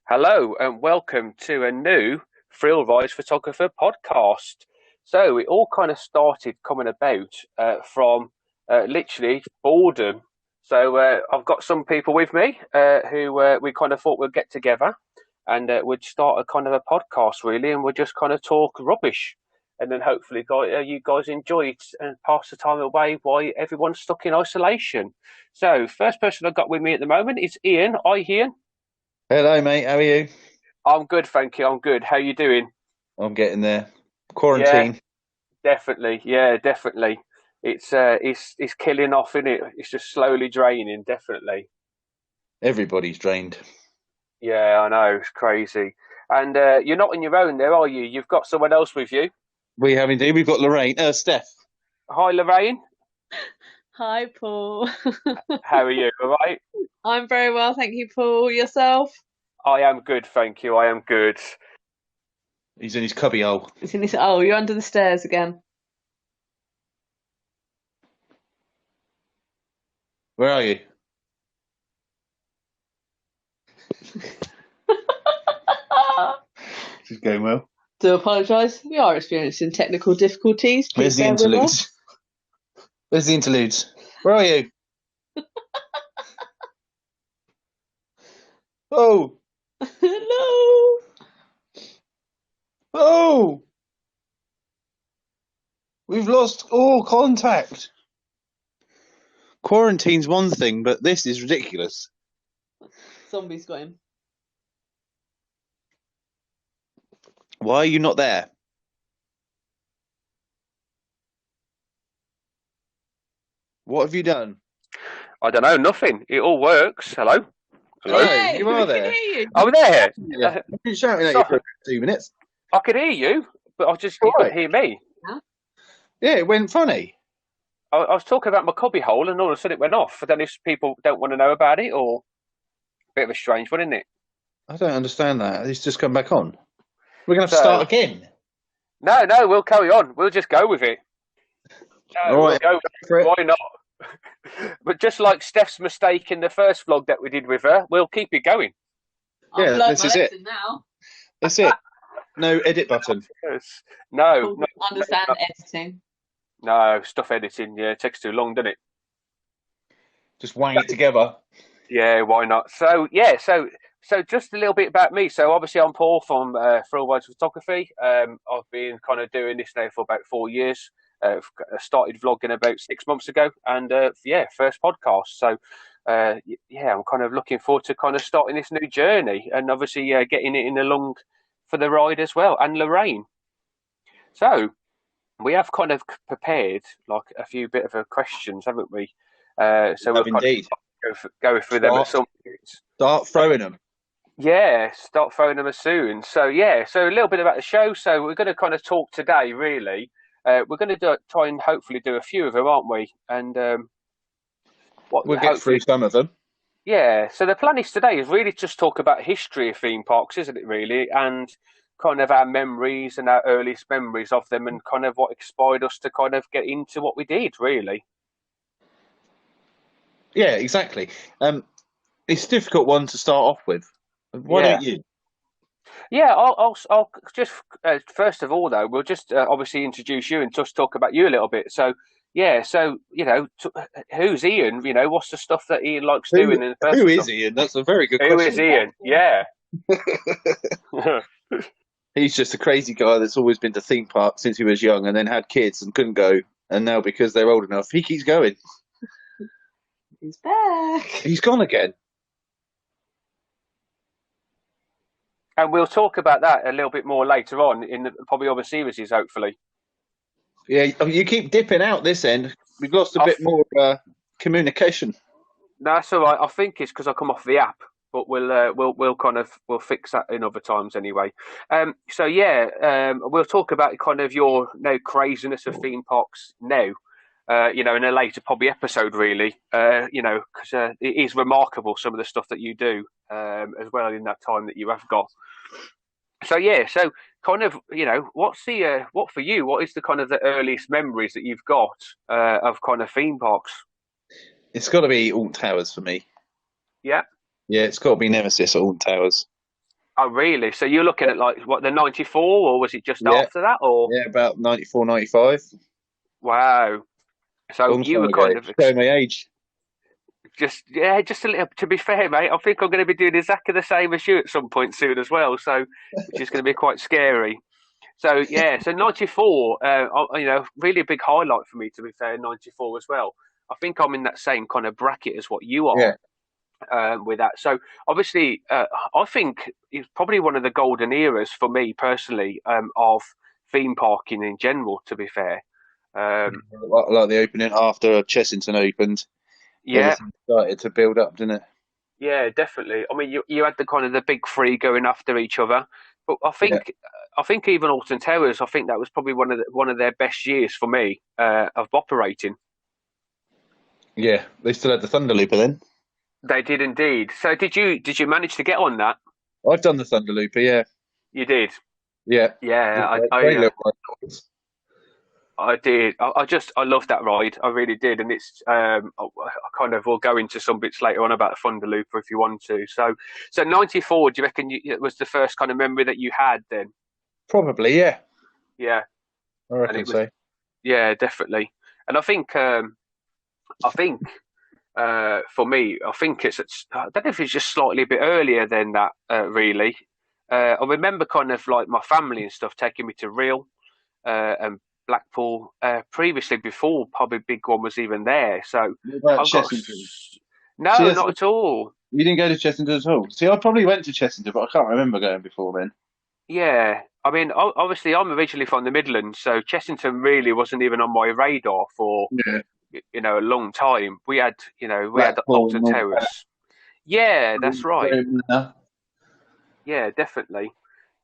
Hello and welcome to a new Photographer podcast. So it all kind of started coming about from literally boredom. So I've got some people with me who we kind of thought we'd get together and we'd start a kind of a podcast really, and we'll just kind of talk rubbish. And then hopefully you guys enjoy it and pass the time away while everyone's stuck in isolation. So first person I've got with me at the moment is Ian. Hi Ian. Hello, mate. How are you? I'm good, thank you. I'm good. How you doing? I'm getting there. Yeah, Quarantine. definitely. Yeah, definitely. It's killing off, isn't it? It's just slowly draining, definitely. Everybody's drained. Yeah, I know. It's crazy. And you're not on your own there, are you? You've got someone else with you. We have indeed. We've got Lorraine. Steph. Hi, Lorraine. Hi, Paul. How are you? All right? I'm very well, thank you, Paul. Yourself? I am good, thank you. I am good. He's in his cubby hole. Oh, you're under the stairs again. Where are you? This is going well. Do apologise. We are experiencing technical difficulties. Where's Please the bear with us. interludes? Where's the interludes? Where are you? Oh, Hello. oh! We've lost all contact. Quarantine's one thing, but this is ridiculous. Zombie's got him. Why are you not there? What have you done? I don't know. Nothing. It all works. Hello. Hello. Hey, you are we there. can hear you. I'm there. Yeah. I've been shouting at you for 2 minutes. I could hear you, but you couldn't hear me. Yeah, it went funny. I was talking about my cubby hole, and all of a sudden it went off. I don't know if people don't want to know about it, or a bit of a strange one, isn't it? I don't understand that. It's just come back on. We're going to have to So start again. no, we'll carry on. We'll just go with it. No, All we'll right, go. for it. Why not? But just like Steph's mistake in the first vlog that we did with her, we'll keep it going. Yeah, I've learned this my is it. lesson now. That's it. No edit button. Yes. No, Paul no, doesn't understand no, editing. no, stuff editing. Yeah, it takes too long, doesn't it? Just wang it together. Yeah, why not? So yeah, so just a little bit about me. So obviously I'm Paul from Thrillridesphotography. I've been kind of doing this now for about 4 years. Started vlogging about 6 months ago, and yeah, first podcast. So yeah, I'm kind of looking forward to kind of starting this new journey, and obviously getting it in along for the ride as well. And Lorraine. So we have kind of prepared like a few bit of questions, haven't we? So we'll Have kind of indeed. go through them at some point. Start throwing them. Yeah, start throwing them as soon. So yeah, so a little bit about the show. So we're going to kind of talk today, really. We're going to try and hopefully do a few of them, aren't we? And what We'll get through hopefully, some of them. yeah. So the plan is today is really just talk about history of theme parks, isn't it? Really, and kind of our memories and our earliest memories of them, and kind of what inspired us to kind of get into what we did, really. Yeah, exactly. It's a difficult one to start off with. Why Yeah. don't you? Yeah, I'll just first of all though, we'll just obviously introduce you and just talk about you a little bit. So yeah, so who's Ian? What's the stuff that Ian likes Who doing in the who personal is stuff? Ian? That's a very good Who is question. Ian? Yeah. He's just a crazy guy that's always been to theme parks since he was young and then had kids and couldn't go. And now because they're old enough, he keeps going. He's back. He's gone again. And we'll talk about that a little bit more later on in probably other series, hopefully. Yeah, you keep dipping out this end. We've lost a I bit more communication. No, that's all right. I think it's because I come off the app, but we'll kind of we'll fix that in other times anyway. So yeah, we'll talk about kind of your craziness of theme parks now. In a later probably episode, really. Because it is remarkable some of the stuff that you do as well in that time that you have got. So yeah, so kind of what's the what for you? What is the kind of the earliest memories that you've got of kind of theme parks? It's got to be Alton Towers for me. Yeah. Yeah, it's got to be Nemesis or Alton Towers. Oh, really? So you're looking at like what, the '94, or was it just Yeah, after that? Or yeah, about 94, 95. wow. So Long you time were ago. kind of Show my age. just, yeah, just a little. To be fair, mate, I think I'm going to be doing exactly the same as you at some point soon as well. So, which is going to be quite scary. So yeah, so '94, really a big highlight for me. To be fair, '94 as well. I think I'm in that same kind of bracket as what you are Yeah, with that. So obviously, I think it's probably one of the golden eras for me personally of theme parking in general. To be fair, um, like the opening after Chessington opened, yeah, everything started to build up, didn't it? yeah, definitely. I mean, you had the kind of the big three going after each other, but Yeah, I think even Alton Towers, I think that was probably one of their best years for me of operating. yeah. They still had the Thunder Looper then. They did indeed. So did you manage to get on that? I've done the Thunder Looper. Yeah, You did. yeah. Yeah, Great little ride. I did. I loved that ride. I really did, and it's I kind of will go into some bits later on about the Thunder Looper if you want to. So '94. Do you reckon it was the first kind of memory that you had then? Probably, yeah. Yeah, I and reckon it was, so. yeah, definitely. And I think for me, I think I don't know if it's just slightly a bit earlier than that. Really, I remember kind of like my family and stuff taking me to Real and Blackpool previously before probably Big One was even there. So What about I've got Chessington? See, no, not at all. you didn't go to Chessington at all. See, I probably went to Chessington, but I can't remember going before then. Yeah, I mean, obviously I'm originally from the Midlands, so Chessington really wasn't even on my radar for Yeah, a long time. We had Blackpool Alton and all that. Towers. Yeah, that's right. Yeah, Yeah, definitely.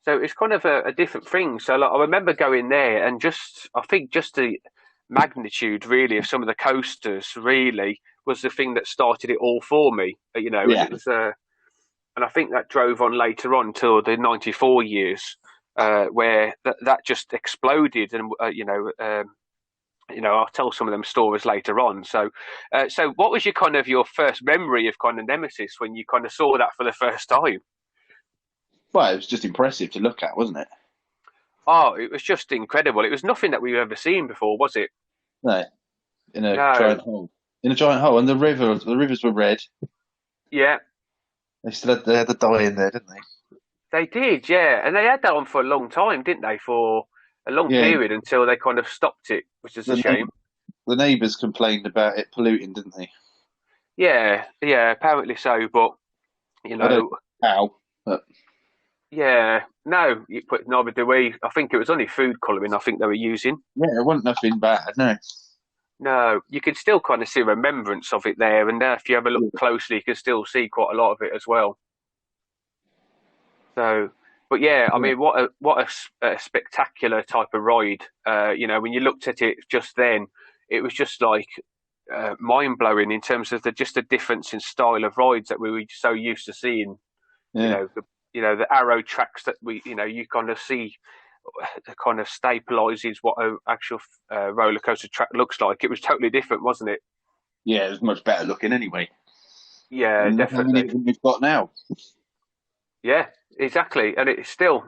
So it's kind of a different thing. So like, I remember going there and I think just the magnitude really of some of the coasters really was the thing that started it all for me. And yeah, it was and I think that drove on later on till the '94 years, where that just exploded. And I'll tell some of them stories later on. So what was your first memory of kind of Nemesis when you kind of saw that for the first time? well, it was just impressive to look at, wasn't it? Oh, it was just incredible. It was nothing that we've ever seen before, was it? No, in a giant No. hole. In a giant hole, and the rivers were red. Yeah, They had the dye in there, didn't they? they did. Yeah, and they had that on for a long time, didn't they? For a long Yeah, period until they kind of stopped it, which is a the shame. the neighbours complained about it polluting, didn't they? Yeah, yeah, apparently so. But you I don't know, know how, but yeah, no, but neither do we. I think it was only food colouring. I think they were using. yeah, it wasn't nothing bad. No, No, you can still kind of see remembrance of it there, and if you have a look closely, you can still see quite a lot of it as well. So, but yeah, I yeah, mean, what a spectacular type of ride. When you looked at it just then, it was just like mind blowing in terms of the difference in style of rides that we were so used to seeing. You yeah, know, the arrow tracks that you kind of see kind of stabilizes what an actual roller coaster track looks like. It was totally different, wasn't it? yeah. It was much better looking anyway. Yeah, And look how many definitely. of them we've got now. Yeah, exactly, and it still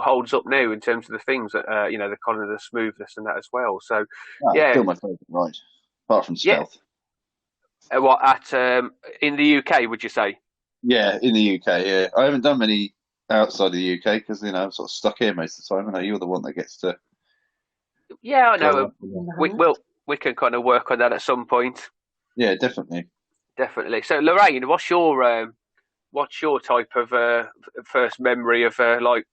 holds up now in terms of the things that the kind of the smoothness and that as well. So, Oh, it's yeah, still my favourite ride, apart from yeah. Stealth. What at in the UK would you say? Yeah, in the UK. Yeah, I haven't done many outside of the UK because I'm sort of stuck here most of the time. I know you're the one that gets to Yeah, I go know. up. We can kind of work on that at some point, Yeah, definitely. definitely. So, Lorraine, what's your type of first memory of like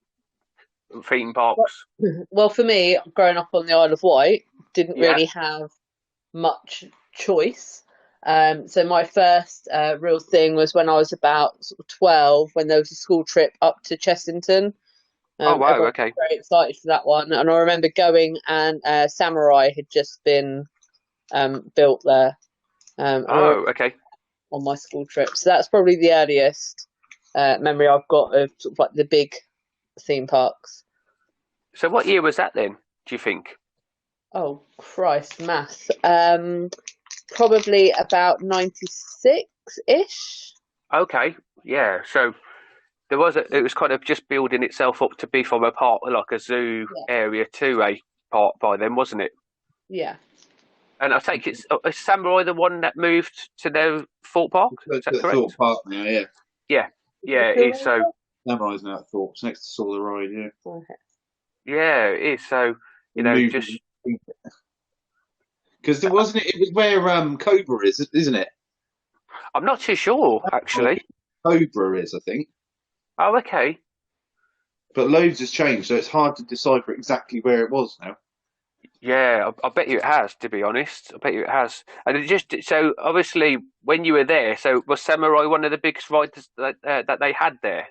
theme parks? Well, for me, growing up on the Isle of Wight, didn't Yeah. really have much choice. So my first real thing was when I was about sort of 12, when there was a school trip up to Chessington. Oh wow. Everyone Okay. was very excited for that one, and I remember going and Samurai had just been built there, and I remember Oh okay. on my school trip. So that's probably the earliest memory I've got of sort of like the big theme parks. So, what year was that then? Do you think? Oh Christ, math. Probably about 96-ish. Okay. Yeah. So There was it was kind of just building itself up to be from a part like a zoo Yeah. area to a park by then, wasn't it? Yeah. And I take it's is Samurai the one that moved to their Thorpe Park? Is that At Thorpe correct? Park now, yeah. Yeah, Is it yeah, it still is. So Samurai's now at Thorpe's next to Saw the Ride, yeah. there? yeah, it is. So They moved just because there wasn't it. It was where Cobra is, isn't it? I'm not too sure actually. Cobra is, I think. Oh, okay. But loads has changed, so it's hard to decipher exactly where it was now. Yeah, I bet you it has. To be honest, I bet you it has. And it just so obviously when you were there, so was Samurai one of the biggest rides that they had there?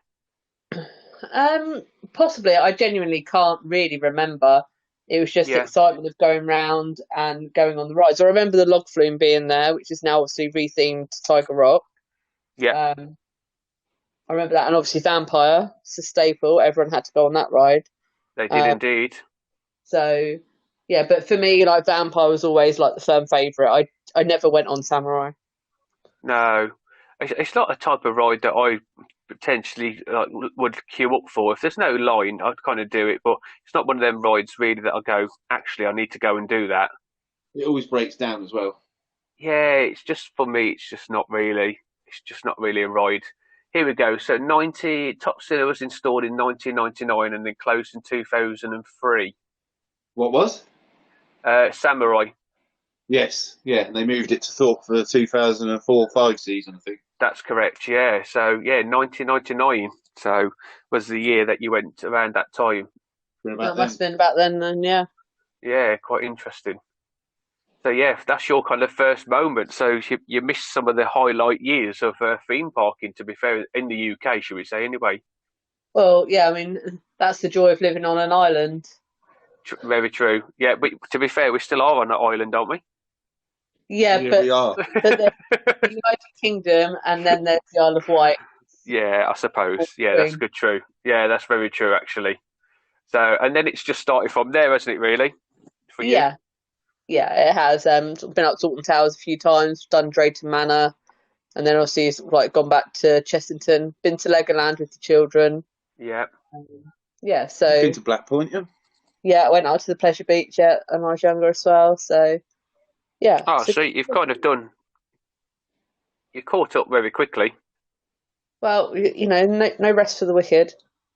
Possibly. I genuinely can't really remember. It was just Yeah, excitement of going round and going on the rides. I remember the log flume being there, which is now obviously rethemed to Tiger Rock. yeah, Um, I remember that, and obviously Vampire, it's a staple. Everyone had to go on that ride. they did Um, indeed. so yeah, but for me, like Vampire was always like the firm favourite. I never went on Samurai. No, it's not a type of ride that I potentially would queue up for. If there's no line, I'd kind of do it, but it's not one of them rides really that I go, actually, I need to go and do that. It always breaks down as well. Yeah, it's just for me, it's just not really a ride. Here we go. So 90 Top Cilla was installed in 1999 and then closed in 2003. What was? Samurai, Yes, yeah, and they moved it to Thorpe for the 2004-5 season, I think. that's correct. Yeah. So yeah, 1999. So was the year that you went around that time. For about That must then. have been back then, yeah. Yeah, quite interesting. So yeah, that's your kind of first moment. So you missed some of the highlight years of theme parking. To be fair, in the UK, should we say anyway? Well, yeah, I mean, that's the joy of living on an island. Very true. Yeah, but to be fair, we still are on that island, aren't we? Yeah, Yeah, but we are. there's the United Kingdom, and then there's the Isle of Wight. Yeah, I suppose. Yeah, that's good. True. Yeah, that's very true actually. So, and then it's just started from there, hasn't it? Really, for you? Yeah, yeah, it has. Been up to Alton Towers a few times, done Drayton Manor, and then obviously like gone back to Chessington, been to Legoland with the children. Yeah. Um, yeah, You've so been to Blackpoint, yeah? yeah, I went out to the Pleasure Beach when I was younger as well. So yeah, Oh, so so you've kind of done. You caught up very quickly. well, no rest for the wicked.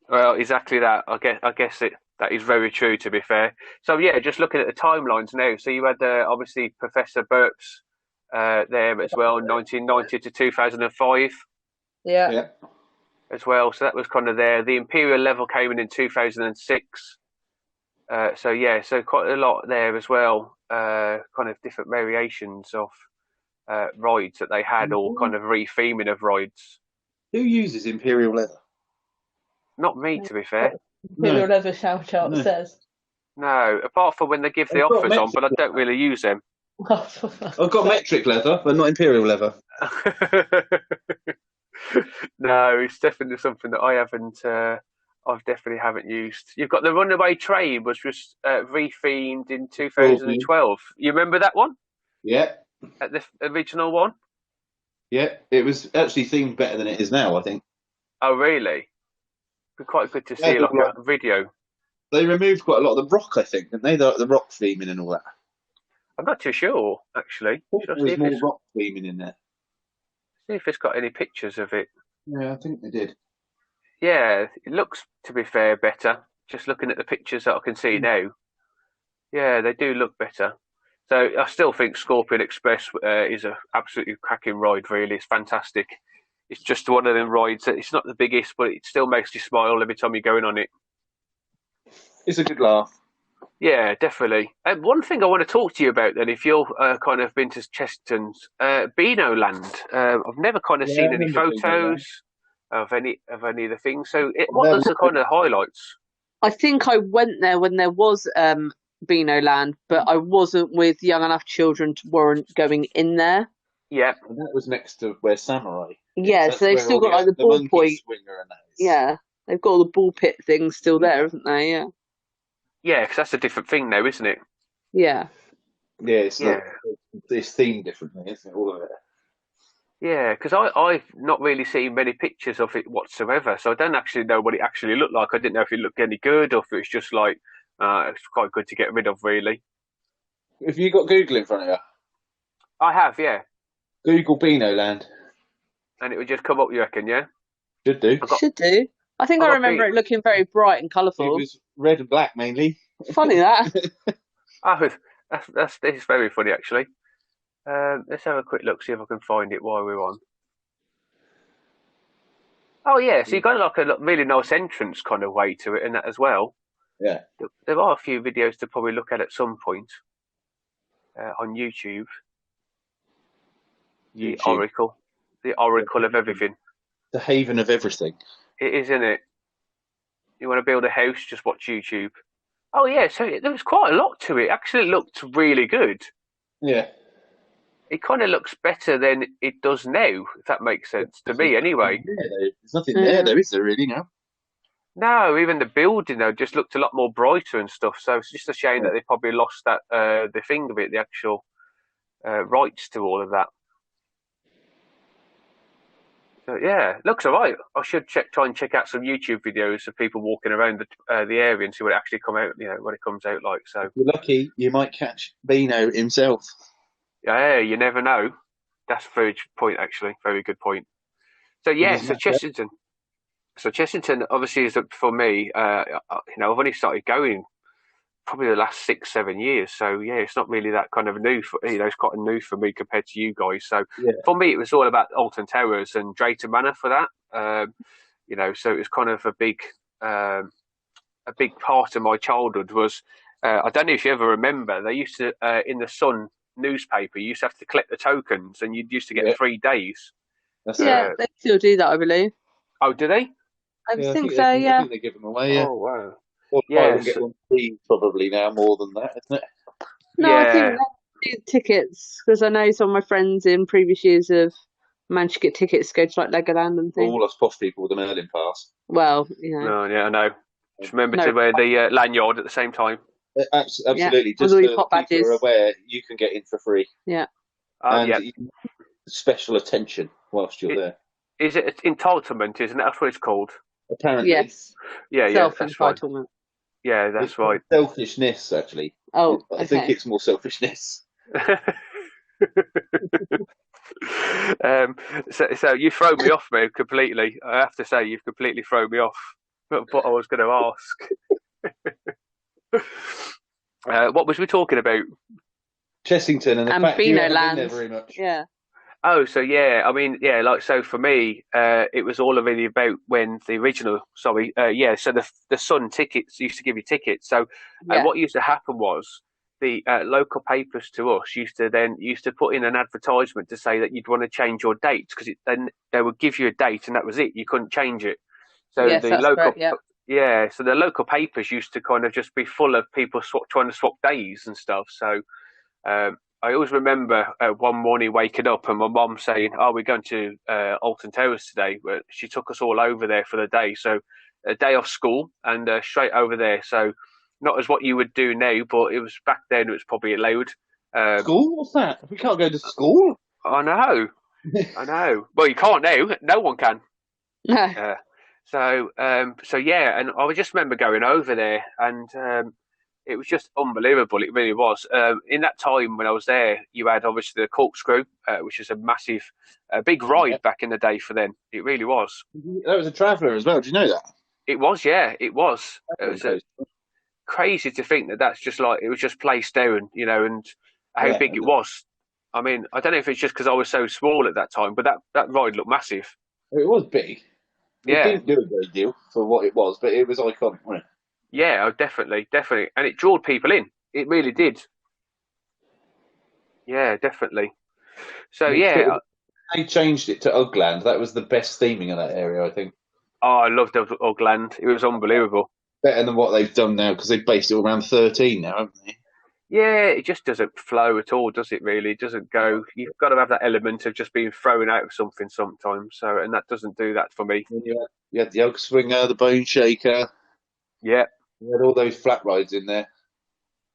Well, exactly that. I guess it. That is very true. To be fair. So yeah, just looking at the timelines now. So you had obviously Professor Burp's there as well, 1990 to 2005 Yeah, Yeah. as well. So that was kind of there. The Imperial level came in 2006. So yeah, so quite a lot there as well. Kind of different variations of rides that they had, or kind of re-theming of rides. Who uses Imperial leather? Not me, to be fair. Imperial No, Leather shout out no. says. No, apart from when they give the I've got offers on, metric. but I don't really use them. I've got metric leather, but not Imperial leather. No, it's definitely something that I haven't. I've definitely haven't used. You've got the Runaway Train, which was rethemed in Broadly. 2012. You remember that one? Yeah, At the original one? yeah. It was actually themed better than it is now, I think. Oh, really? Be quite good to They had see, all, like like, a video. they removed quite a lot of the rock, I think, didn't they? The rock theming and all that. I'm not too sure, actually. I think Should I there see was if more rock theming in there. it's got any pictures of it? Yeah, I think they did. Yeah, it looks, to be fair, better. Just looking at the pictures that I can see now. Yeah, they do look better. So I still think Scorpion Express is a absolutely cracking ride. Really, it's fantastic. It's just one of them rides that it's not the biggest, but it still makes you smile every time you're going on it. It's a good laugh. Yeah, definitely. And one thing I want to talk to you about then, if you're kind of been to Chesterton's Beano Land, I've never kind of Yeah, I seen any remember being there. photos of any of the things. So, what No, was the kind of highlights? I think I went there when there was Beano Land, but I wasn't with young enough children to warrant going in there. Yeah, and that was next to where Samurai is. Yeah, so That's they've where still all got like the the ball monkey point. swinger and that is. Yeah, they've got all the ball pit things still there, haven't they? Yeah, yeah, because that's a different thing now, isn't it? yeah. Yeah, it's Yeah. like it's themed differently, isn't it? All of it. Yeah, because I've not really seen many pictures of it whatsoever, so I don't actually know what it actually looked like. I didn't know if it looked any good or if it was just like it's quite good to get rid of, really. If you got Google in front of you, I have, yeah, Google Beano Land. and it would just come up. You reckon? Yeah, Should do. I got Should do. I think I I got beat. remember it looking very bright and It colourful. was red and black mainly. Funny that. Oh, that's this is very funny actually. Let's have a quick look, see if I can find it while we're on. Oh yeah, so you got like a really nice entrance kind of way to it and that as well. Yeah, There are a few videos to probably look at some point on YouTube. The YouTube. Oracle, the Oracle of everything. The haven of everything. It is, isn't it? You want to build a house, just watch YouTube. Oh yeah, so there was quite a lot to it. Actually, it looked really good. Yeah. It kind of looks better than it does now, if that makes sense to me, anyway. There's nothing there, Yeah. though, is there really now? No, even the building though just looked a lot more brighter and stuff. So it's just a shame that they probably lost that the thing of it, the actual rights to all of that. So yeah, looks alright. I should try and check out some YouTube videos of people walking around the area and see what it actually come out, what it comes out like. So If you're lucky, you might catch Beano himself. yeah, you never know. That's a very good point, actually. Very good point. So He yeah, doesn't so have to. Chessington. So Chessington obviously is for me. I've only started going probably the last 6, 7 years. So yeah, it's not really that kind of new. It's quite new for me compared to you guys. So Yeah. for me, it was all about Alton Towers and Drayton Manor for that. So it was kind of a big part of my childhood was. I don't know if you ever remember. They used to in the Sun newspaper. You used to have to collect the tokens, and you used to get Yeah. 3 days. That's it. Yeah, they still do that, I believe. Oh, do they? I Yeah, think so, I yeah. think they give them away. Yeah. Oh wow. Or buy one Yes. get one free probably now more than that, isn't it? No, I think Yeah. they do tickets because I know some of my friends in previous years have managed to get tickets to go to like Legoland and things. All us posh people with an Merlin pass. Well, you know, No. Yeah. I know. Just remember no, to wear the lanyard at the same time. Absolutely. with Just all so your that pop people are badges. aware, you can get in for free. Yeah. Oh And yeah. special attention whilst you're It, there. is it entitlement? Isn't it? That's what it's called. Apparently. Yes. Yeah. Yeah. That's right. Self-entitlement. Yeah. It's That's right. selfishness, actually. Oh, I think okay. it's more selfishness. um, so you throw me off, man, completely. I have to say, you've completely thrown me off. What I was going to ask. What was we talking about? Chessington and the And fact you Beano haven't been there Land. very much. Yeah. Oh, so yeah, I mean, yeah, like so for me, it was all really about when the original, sorry, so the Sun tickets used to give you tickets. So Yeah. what used to happen was the local papers to us used to put in an advertisement to say that you'd want to change your dates because then they would give you a date and that was it. You couldn't change it. So Yes, that's correct. Yeah. so the local papers used to kind of just be full of people trying to swap days and stuff. So I always remember one morning waking up and my mom saying, "Oh, we're going to Alton Towers today." But she took us all over there for the day, so a day off school and straight over there. So not as what you would do now, but it was back then. It was probably allowed. School? What's that? We can't go to school. I know, I know. Well, you can't now. No one can. No. So yeah, and I just remember going over there, and it was just unbelievable. It really was. In that time when I was there, you had obviously the corkscrew, which is a massive, big Yeah. ride back in the day for then. It really was. That was a traveller as well. Do you know that? It was, yeah, it was. It was crazy to think that that's just like it was just placed down, and how Yeah. big it was. I mean, I don't know if it's just because I was so small at that time, but that ride looked massive. It was big. It Yeah, didn't do a great deal for what it was, but it was iconic, wasn't it? yeah, oh, definitely, definitely, and it drawed people in. It really did. Yeah, definitely. So yeah, They changed it to Ugland. That was the best theming of that area, I think. oh, I loved Ogland. It was unbelievable. Better than what they've done now because they've based it all around 13 now, haven't they? Yeah, it just doesn't flow at all, does it? Really, it doesn't go. You've got to have that element of just being thrown out of something sometimes. So, and that doesn't do that for me. You had the Ugg Swinger, the Bone Shaker. Yeah, You had all those flat rides in there.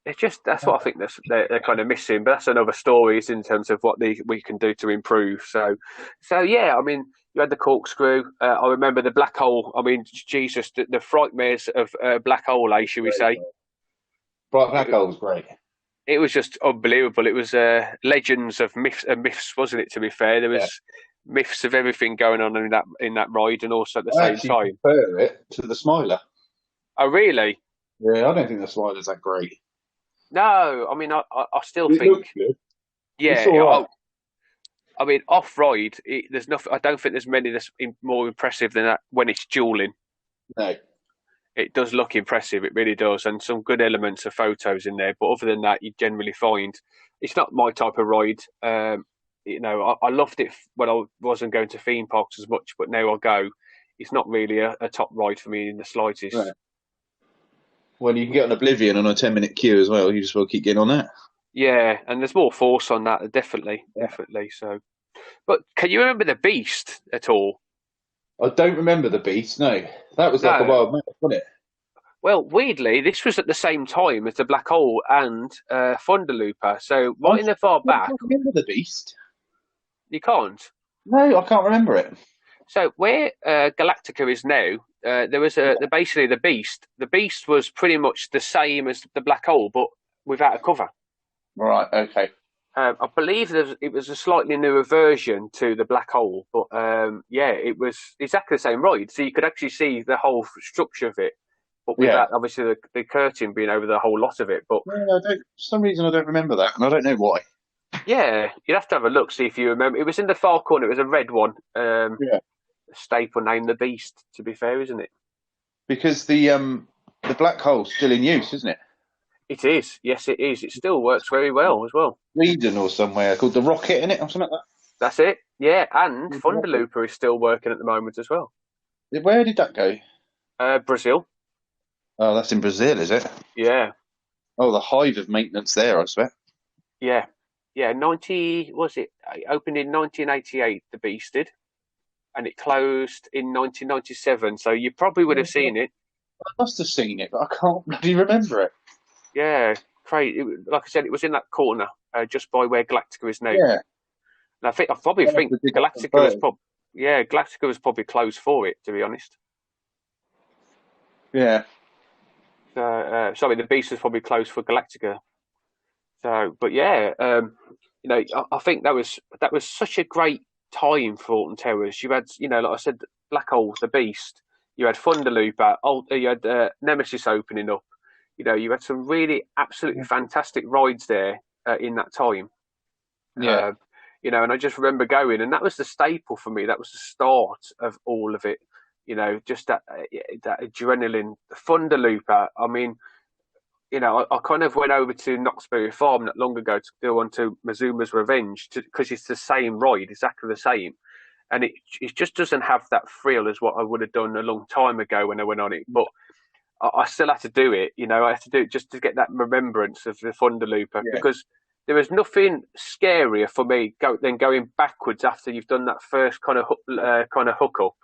it's just that's what I think they're kind of missing. But that's another story, is in terms of what we can do to improve. So yeah, I mean, you had the corkscrew. I remember the black hole. I mean, Jesus, the frightmares of black hole, should we say? Bright Black It, Hole's great. it was just unbelievable. It was legends of myths, wasn't it? To be fair, there Yeah. was myths of everything going on in that ride, and also at the I same actually time. prefer it to the Smiler. Oh, really? Yeah, I don't think the Smiler's that great. No, I mean, I still It think, looks good. It's yeah. all right. I mean, off ride, there's nothing. I don't think there's many that's more impressive than that when it's dueling. No. It does look impressive, it really does, and some good elements of photos in there. But other than that, you generally find it's not my type of ride. I loved it when I wasn't going to theme parks as much, but now I go. It's not really a top ride for me in the slightest. Right. Well, you can get on Oblivion on a 10-minute queue as well. You just will keep getting on that. Yeah, and there's more force on that, definitely, Yeah. definitely. So, but can you remember the Beast at all? I don't remember the Beast. No, that was like a No. wild man, wasn't it? Well, weirdly, this was at the same time as the Black Hole and Thunderlooper. So I right in the far back, can't remember the Beast. you can't. No, I can't remember it. So where Galactica is now, there was basically the Beast. The Beast was pretty much the same as the Black Hole, but without a cover. Right. Okay. I believe it was a slightly newer version to the Black Hole, but yeah, it was exactly the same ride. So you could actually see the whole structure of it, but Yeah. without obviously the curtain being over the whole lot of it. But No, I don't. For some reason, I don't remember that, and I don't know why. yeah, you'd have to have a look, see if you remember. It was in the far corner. It was a red one. Yeah. Staple name, the Beast. To be fair, isn't it? Because the black hole's still in use, isn't it? It is. Yes, it is. It still works very well as well. Sweden or somewhere called the Rocket in it or something like That's it. Yeah, and that. Thunderlooper is still working at the moment as well. Where did that go? Brazil. Oh, that's in Brazil, is it? Yeah, Oh, the hive of maintenance there, I expect. yeah, yeah. 90 was it? It opened in 1988. The Beast did, and it closed in 1997. So you probably would have seen it. I must have seen it, but I can't bloody remember it. Yeah, crazy. Like I said, it was in that corner, just by where Galactica is now. Yeah. And I probably I'll have think to dig up some Galactica was photos. Galactica was probably closed for it, to be honest. Yeah. Sorry, the Beast was probably closed for Galactica. So, but yeah, I think that was such a great time for Alton Towers. You had, like I said, Black Hole, the Beast. You had Thunderlooper. You had Nemesis opening up. You had some really absolutely fantastic rides there in that time. Yeah. And I just remember going, and that was the staple for me. That was the start of all of it. Just that adrenaline, Thunderlooper. I mean, I kind of went over to Knoxbury Farm not long ago to go on to Mazuma's Revenge because it's the same ride, exactly the same, and it just doesn't have that thrill as what I would have done a long time ago when I went on it. But I still had to do it. I had to do it just to get that remembrance of the Thunderlooper Yeah. because there was nothing scarier for me than going backwards after you've done that first kind of hook up,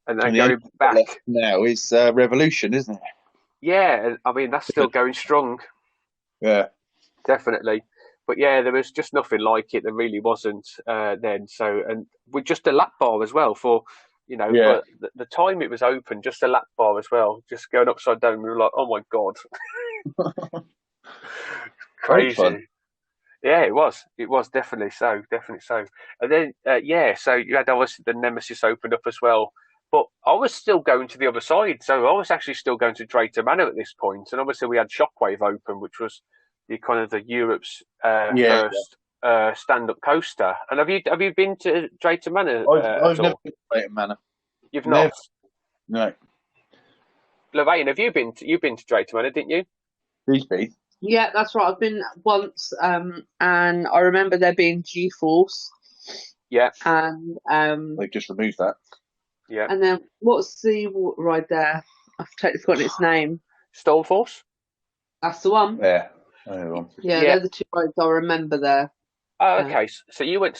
and then And the going only back. left now is Revolution, isn't it? Yeah, I mean that's still going strong. Yeah. Definitely. But yeah, there was just nothing like it. There really wasn't then. So, and with just a lap bar as well Yeah. for the time it was open, just a lap bar as well, just going upside down. We were like, oh my God. That was fun. Crazy. Yeah, it was. It was definitely so. Definitely so. And then, so you had obviously the Nemesis opened up as well. But I was still going to the other side. So I was actually still going to Drayton Manor at this point. And obviously we had Shockwave open, which was the kind of the Europe's Yeah. first stand-up coaster. And have you been to Drayton Manor I've at never all? been to Drayton Manor. You've Never. not. No. Lorraine, have you been? You've been to Drayton Manor, didn't you? Beefy. Yeah, that's right. I've been once, and I remember there being G-Force, Yeah, and They've just removed that. yeah. and then what's the water ride there? I've totally forgotten its name. Stormforce. That's the one. Yeah. Oh, Yeah, Yeah. they're the two rides I remember there. Oh, okay. So you went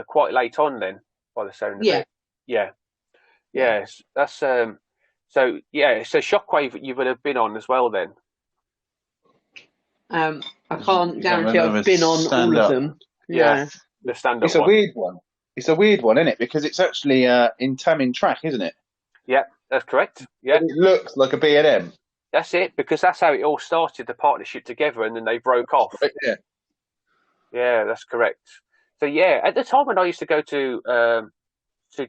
quite late on then, by the sound of Yeah. it. Yeah. Yeah. Yes. That's So Shockwave you would have been on as well then. I can't You guarantee don't I've been on stand all of up. them. Yeah, No. the stand-up It's a one. weird one. It's a weird one, isn't it? Because it's actually in Tamin track, isn't it? Yeah, that's correct. Yeah, But it looks like a B&M. that's it. Because that's how it all started, the partnership together, and then they broke off. Right? Yeah. Yeah, that's correct. So yeah, at the time when I used to go to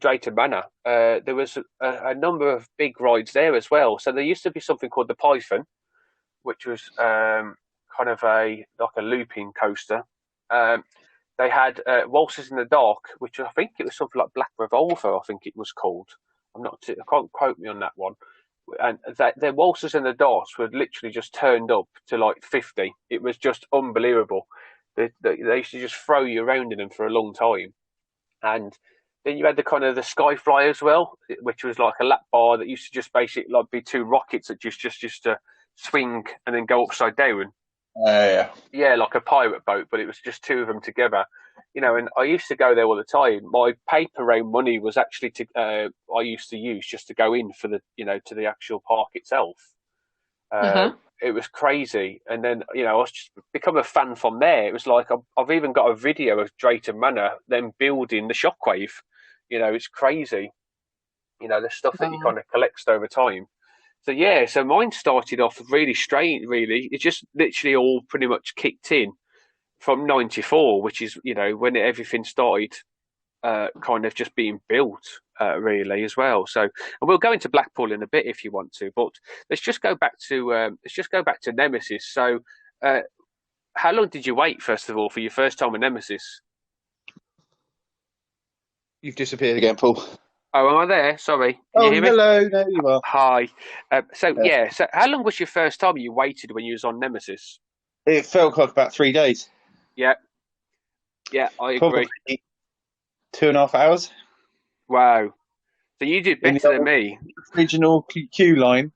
Drayton Manor, there was a number of big rides there as well. So there used to be something called the Python, which was kind of a looping coaster. Um, they had Waltzes in the Dark, which I think it was something like Black Revolver. I think it was called. I can't quote me on that one. And their Waltzes in the Dark were literally just turned up to like 50. It was just unbelievable. They used to just throw you around in them for a long time. And then you had the kind of the Skyfly as well, which was like a lap bar that used to just basically like be two rockets that just used to swing and then go upside down. Yeah. Yeah, like a pirate boat, but it was just two of them together. And I used to go there all the time. My paper round money was actually I used to use just to go in for the to the actual park itself. Uh, Uh-huh. it was crazy, and then I was just become a fan from there. It was like I've even got a video of Drayton Manor them building the Shockwave. It's crazy. The stuff that you Wow. kind of collect over time. So yeah, so mine started off really strange. Really, it just literally all pretty much kicked in from '94, which is when everything started kind of just being built really as well. So, and we'll go into Blackpool in a bit if you want to, but let's just go back to Nemesis. So, uh, how long did you wait first of all for your first time with Nemesis? You've disappeared again, Paul. Oh, am I there? Sorry, can you Oh, hear me? hello. There you are. Hi. So Yeah. yeah, so how long was your first time you waited when you was on Nemesis? It felt like about 3 days. Yeah, yeah, I Probably agree. 2.5 hours Wow. So you did in the better than old me. original queue line.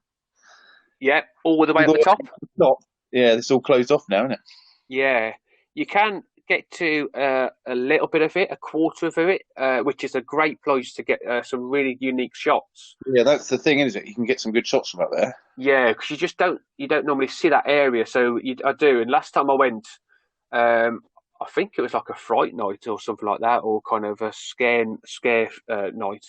Yeah, all the way All at the the way top. to the top. Yeah, it's all closed off now, isn't it? Yeah, you can get to a little bit of it, a quarter of it, which is a great place to get some really unique shots. Yeah, that's the thing, isn't it? You can get some good shots from up there. Yeah, because you don't normally see that area, so I do. And last time I went, I think it was like a fright night or something like that, or kind of a scare night.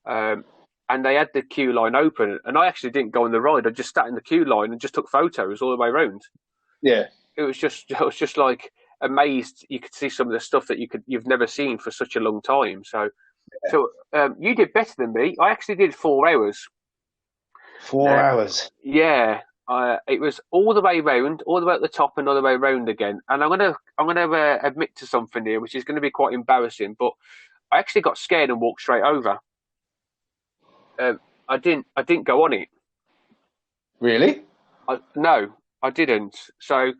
Um, and they had the queue line open, and I actually didn't go on the ride. I just sat in the queue line and just took photos all the way around. Yeah. It was just like amazed you could see some of the stuff that you've never seen for such a long time. So you did better than me. I actually did 4 hours. 4 hours. Yeah, it was all the way round, all the way at the top and all the way round again. And I'm gonna admit to something here, which is going to be quite embarrassing, but I actually got scared and walked straight over. I didn't go on it. Really? No, I didn't. So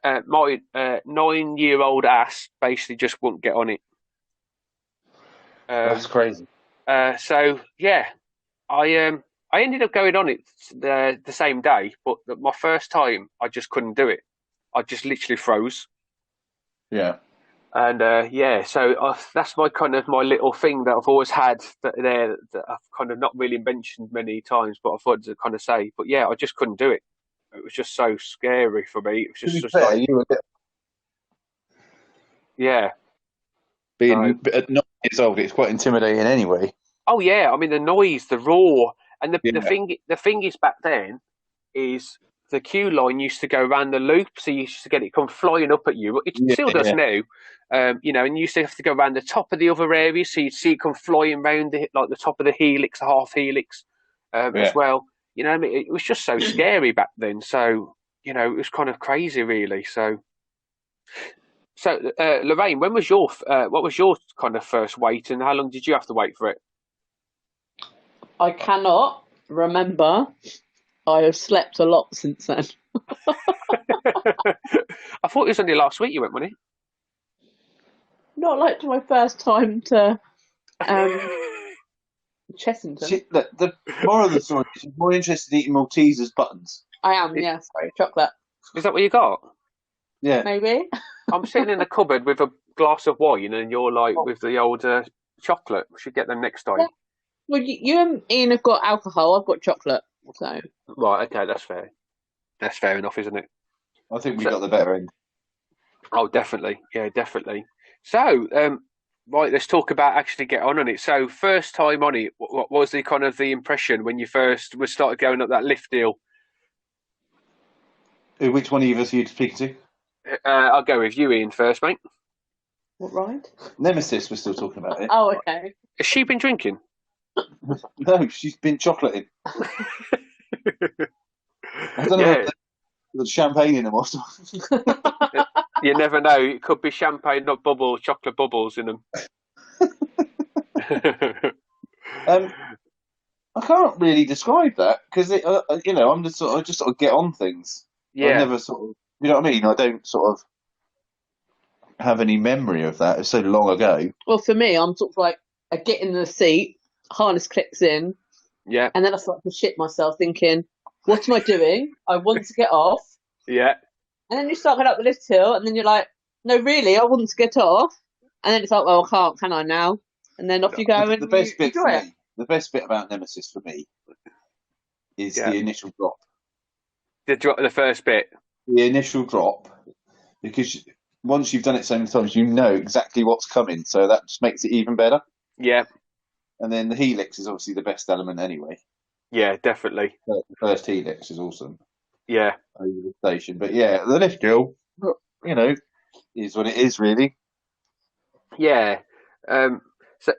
my 9-year-old ass basically just wouldn't get on it. That's Um, crazy. so yeah, I ended up going on it the same day, but my first time I just couldn't do it. I just literally froze. Yeah. And yeah, so that's my little thing that I've always had that I've kind of not really mentioned many times, but I thought to kind of say. But yeah, I just couldn't do it. It was just so scary for me. It was To just be just fair, like you were yeah. So being at 9 years old, it's quite intimidating anyway. oh yeah, I mean the noise, the roar, and the Yeah. thing is back then is the queue line used to go around the loop, so you used to get it come flying up at you. It Yeah, still does yeah, now, and you used to have to go around the top of the other areas, so you'd see it come flying round like the top of the helix, the half helix, as yeah. well. I mean, it was just so scary back then. So it was kind of crazy, really. So, Lorraine, what was your kind of first wait, and how long did you have to wait for it? I cannot remember. I have slept a lot since then. I thought it was only last week you went, wasn't Not like to my first time to um it? Chessington. See, the moral of the story is you're more interested in eating Maltesers buttons. I am, Is yes. Chocolate, that what you got? Yeah. maybe. I'm sitting in the cupboard with a glass of wine, and you're like with the old chocolate. We should get them next Yeah. time. Well, you and Ian have got alcohol. I've got chocolate. So Right, okay, that's fair. That's fair enough, isn't it? I think we So, got the better end. oh, definitely, yeah, definitely. So, right, let's talk about actually get on it. So, first time on it, what was the kind of the impression when you first was started going up that lift deal? Which one of us are you speaking to? I'll go with you, Ian, first, mate. What ride? Nemesis, we're still talking about it. Oh, okay. Has she been drinking? No, she's been chocolating. I don't know whether Yeah, there's champagne in them or something. you never know. It could be champagne, not bubbles, chocolate bubbles in them. Um, I can't really describe that because I'm I just sort of get on things. I Yeah, never sort of, you know what I mean. I don't sort of have any memory of that. It's so long ago. Well, for me, I'm sort of like, I get in the seat, harness clicks in, yeah, and then I start to shit myself thinking, what am I doing? I want to get off. yeah, And then you start going up the lift hill, and then you're like, no, really, I want to get off. And then it's like, well, I can't, can I now? And then off you go The and you best bit for enjoy it. me, the best bit about Nemesis for me is yeah. the initial drop. The first bit. The initial drop, because once you've done it so many times, you know exactly what's coming. So that just makes it even better. Yeah, And then the helix is obviously the best element anyway. yeah, definitely. The first helix is awesome Yeah, over the station. But yeah, the lift hill, you know, is what it is really. yeah. Um, so,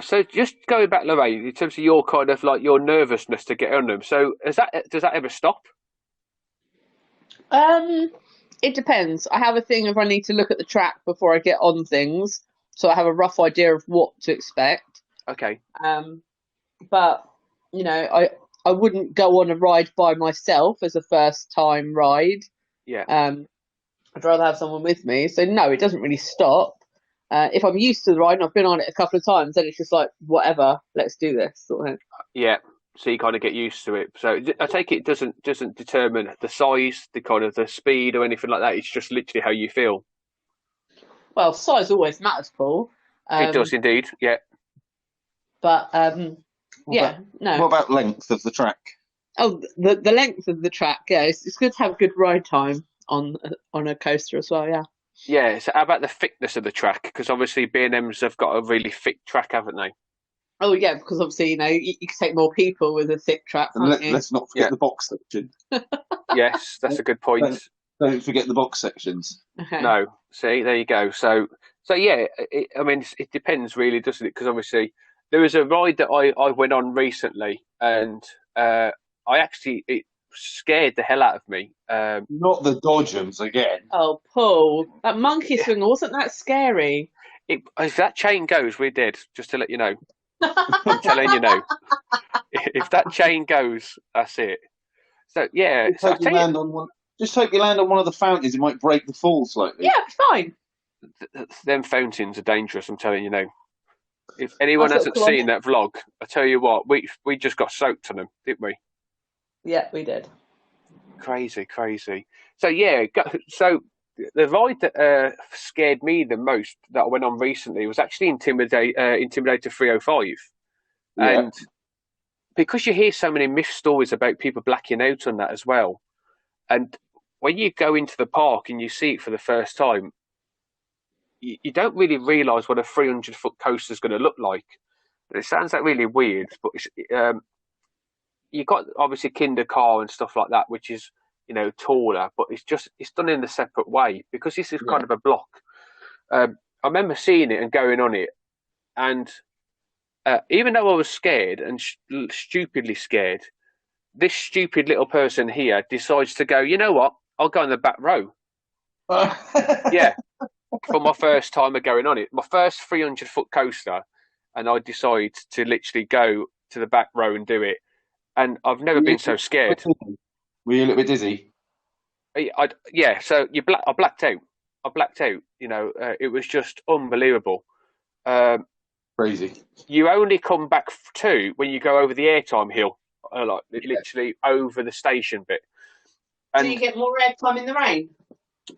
so just going back, Lorraine, in terms of your kind of like your nervousness to get on them. So, does that ever stop? Um, it depends. I have a thing if I need to look at the track before I get on things, so I have a rough idea of what to expect. Okay. Um, but you know, I wouldn't go on a ride by myself as a first time ride. Yeah. I'd rather have someone with me. So no, it doesn't really stop. If I'm used to the ride and I've been on it a couple of times, then it's just like whatever, let's do this sort of thing. Yeah. So you kind of get used to it. So I take it doesn't determine the size, the kind of the speed or anything like that. It's just literally how you feel. Well, size always matters, Paul. It does Um, indeed. Yeah. but What yeah, about no. what about length of the track? Oh, the length of the track. Yeah, it's good to have good ride time on a coaster as well. Yeah. Yeah. So how about the thickness of the track? Because obviously B&Ms have got a really thick track, haven't they? Oh yeah, because obviously you can take more people with a thick track, And can't you? let's not forget Yeah. the box section. Yes, that's a good point. Don't forget the box sections. Okay. No, see, there you go. So yeah, I mean, it depends really, doesn't it? Because obviously, there was a ride that I went on recently, and I actually it scared the hell out of me. Not the Dodgems again. Oh, Paul, that monkey swinger wasn't that scary? If that chain goes, we're dead. Just to let you know, I'm telling you now. If that chain goes, that's it. So yeah, Just so I hope you tell you, land on one. Just hope you land on one of the fountains. It might break the fall Yeah, slightly. fine. them fountains are dangerous. I'm telling you now. If anyone Nice little hasn't climb. seen that vlog, I tell you what, we just got soaked on them, didn't we? Yeah, we did. Crazy, crazy. So yeah, so the ride that scared me the most that I went on recently was actually Intimidator 305, Yeah. and because you hear so many myth stories about people blacking out on that as well, and when you go into the park and you see it for the first time, you don't really realise what a 300-foot coaster is going to look like. It sounds like really weird, but you got obviously Kinder Car and stuff like that, which is taller, but it's done in a separate way because this is Yeah. kind of a block. I remember seeing it and going on it, and even though I was scared and stupidly scared, this stupid little person here decides to go. You know what? I'll go in the back row. Yeah, for my first time of going on it, my first 300-foot coaster, and I decide to literally go to the back row and do it. And I've never been so scared. Were you a little bit dizzy? Yeah, so I blacked out. I blacked out. It was just unbelievable. Um, Crazy. you only come back to when you go over the airtime hill, like Yeah. literally over the station bit. Do you And get more airtime in the rain?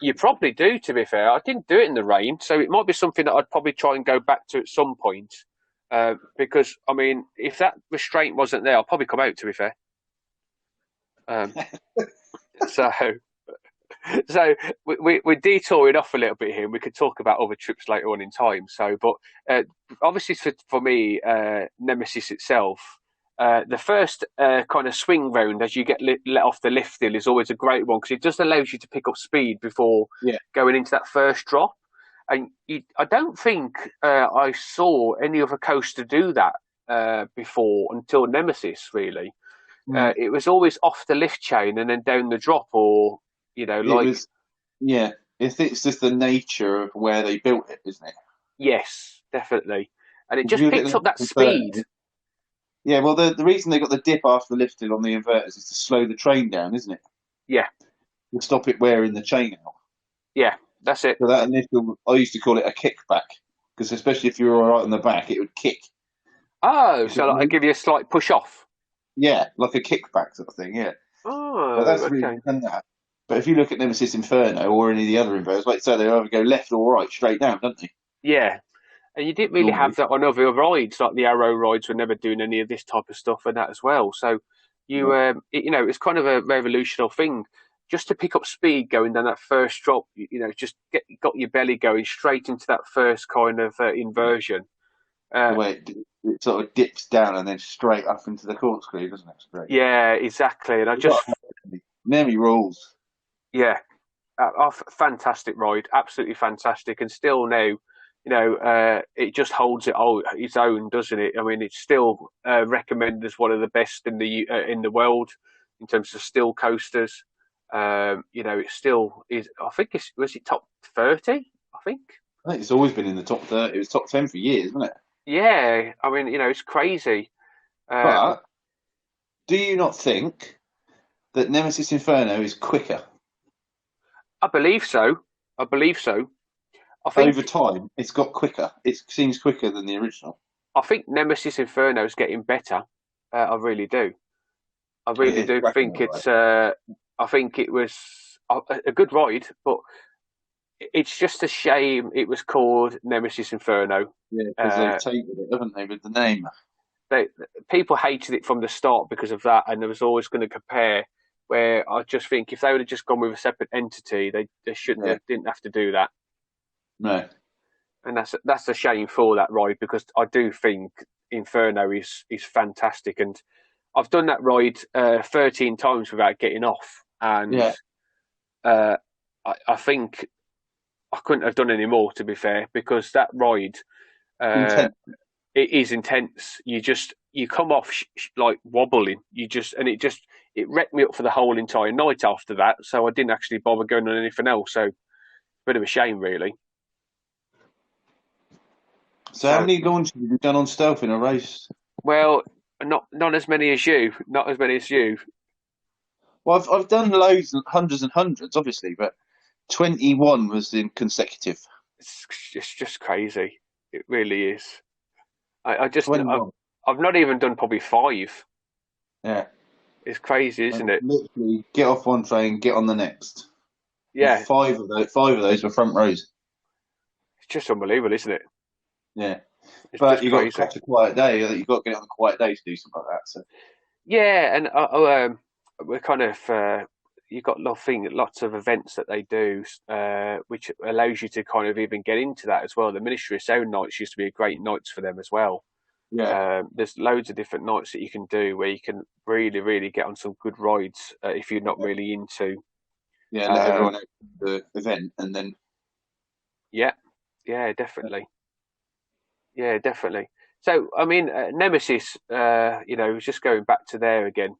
you probably do, to be fair. I didn't do it in the rain, so it might be something that I'd probably try and go back to at some point. Because, I mean, if that restraint wasn't there, I'll probably come out, to be fair. Um, so, So we're detouring off a little bit here. We could talk about other trips later on in time. So, but obviously for me, Nemesis itself, the first kind of swing round as you get let off the lift hill is always a great one because it just allows you to pick up speed before Yeah. going into that first drop. And I don't think I saw any other coaster do that before until Nemesis, really. Mm. It was always off the lift chain and then down the drop, or It like was, yeah. It's just the nature of where they built it, isn't it? yes, definitely, and it If just you look at picks up that the speed. Inferno, yeah. Well, the reason they got the dip after the lifting on the inverters is to slow the train down, isn't it? Yeah, To stop it wearing the chain out. yeah, that's it. So that initial, I used to call it a kickback because especially if you were right on the back, it would kick. Oh, If it, so like I give you a slight push off. yeah, like a kickback sort of thing. Yeah, but Oh, that's the reason okay. they've done that. But if you look at Nemesis Inferno or any of the other inverters, like so, they either go left or right, straight down, don't they? Yeah, and you didn't really have Normally. that on other rides, like the Arrow rides were never doing any of this type of stuff and that as well. So it's kind of a revolutionary thing. Just to pick up speed going down that first drop, just got your belly going straight into that first kind of inversion. The Uh, way it sort of dips down and then straight up into the corkscrew, doesn't it? Straight. yeah, exactly. And I just, Nemi rules. yeah, fantastic ride, absolutely fantastic. And still now, it just holds its own, doesn't it? I mean, it's still recommended as one of the best in the world in terms of still coasters. It still is. I think was it top 30? I think. I think it's always been in the top 30. It was top 10 for years, wasn't it? Yeah, I mean, it's crazy. Uh, But do you not think that Nemesis Inferno is quicker? I believe so. I believe so. I Over think time, it's got quicker. It seems quicker than the original. I think Nemesis Inferno is getting better. I really do. I It really is do cracking think all right. it's. I think it was a good ride, but it's just a shame it was called Nemesis Inferno. Yeah, because they've Uh, tainted it, haven't they, with the name? they People hated it from the start because of that, and there was always going to compare. Where I just think if they would have just gone with a separate entity, they shouldn't Yeah, have, didn't have to do that, no. and that's a shame for that ride because I do think Inferno is fantastic, and I've done that ride 13 times without getting off, and Yeah, uh, I think I couldn't have done any more, to be fair, because that ride uh, intent. it is intense. You come off like wobbling. It wrecked me up for the whole entire night after that. So I didn't actually bother going on anything else. So it's a bit of a shame, really. So how So many launches have you done on stealth in a race? well, not as many as you, not as many as you. Well, I've done loads, and hundreds, obviously, but 21 was in consecutive. It's just crazy. It really is. I just 21. I've not even done probably five. Yeah. It's crazy, isn't it? Literally get off one train, get on the next. And Yeah, five of those were front rows. it's just unbelievable, isn't it? Yeah. It's But just you got to crazy. catch a quiet day. You've got to get it on a quiet day to do something like that. So Yeah, and we're kind of you've got lots of events that they do, which allows you to kind of even get into that as well. The Ministry of Sound nights used to be a great nights for them as well. yeah, There's loads of different nights that you can do where you can really, really get on some good rides if you're not really into. yeah. Let everyone Um, out the event, and then yeah, yeah, definitely. Yeah, definitely. So, I mean, Nemesis, just going back to there again,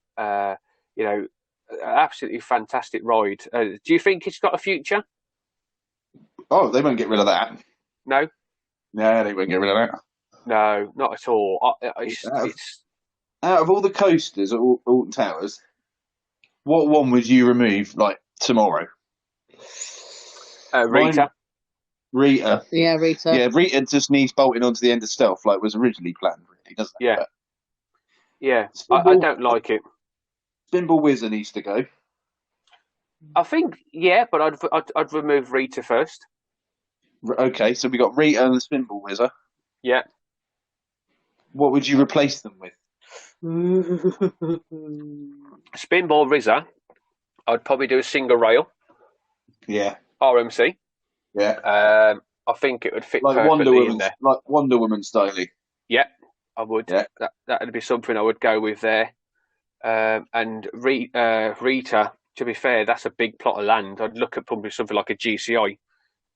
you know, absolutely fantastic ride. Do you think it's got a future? oh, they won't get rid of that. No, Yeah, they won't get rid of that. no, not at all. Out of, It's out of all the coasters at Alton Towers, what one would you remove like tomorrow? Mine, Rita. Rita. Yeah, Rita. Yeah, Rita just needs bolting onto the end of stealth like was originally planned, really, doesn't it? Yeah, But yeah. I Spinball, don't like it. Spinball Whizzer needs to go. I think yeah, but I'd remove Rita first. Okay, so we got Rita and the Spinball Whizzer. Yeah, What would you replace them with? Spinball Rizza. I'd probably do a single rail. Yeah, RMC. yeah. I think it would fit perfectly in there. Like Wonder Woman styling. Yeah, I would. Yeah, That'd be something I would go with there. And Rita, to be fair, that's a big plot of land. I'd look at probably something like a GCI,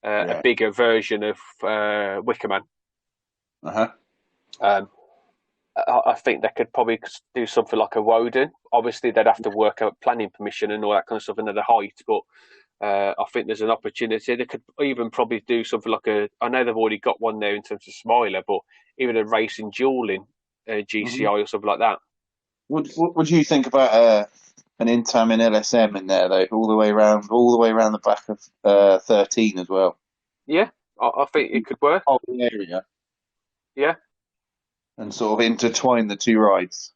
a yeah. bigger version of Wickerman. Uh-huh. Um, I think they could probably do something like a Woden. Obviously, they'd have to work out planning permission and all that kind of stuff and the height, but I think there's an opportunity. They could even probably do something like I know they've already got one there in terms of Smiler, but even a racing dueling Hmm. GCI or something like that. What do you think about an Intamin LSM in there though, all the way around the back of 13 as well? Yeah, I think it could work. Oh, the area Yeah, and sort of intertwine the two rides.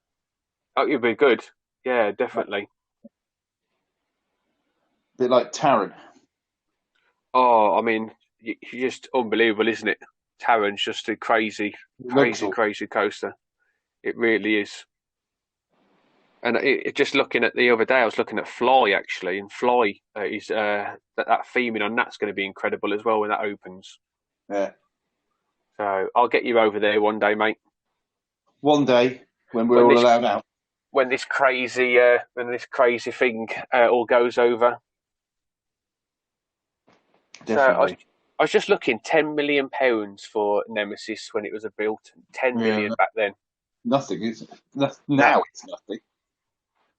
that would be good. Yeah, A definitely. bit like Taron. Oh, I mean, just unbelievable, isn't it? Taron's just a crazy, It looks crazy, all. crazy coaster. It really is. And just looking at the other day, I was looking at Fly actually, and Fly is that theming on that's going to be incredible as well when that opens. Yeah. So I'll get you over there one day, mate. One day when we're When all this allowed out, when this crazy thing all goes over. So definitely. I was just looking, £10 million for Nemesis when it was built, 10 million Yeah. back then. Nothing is No, now. It's nothing.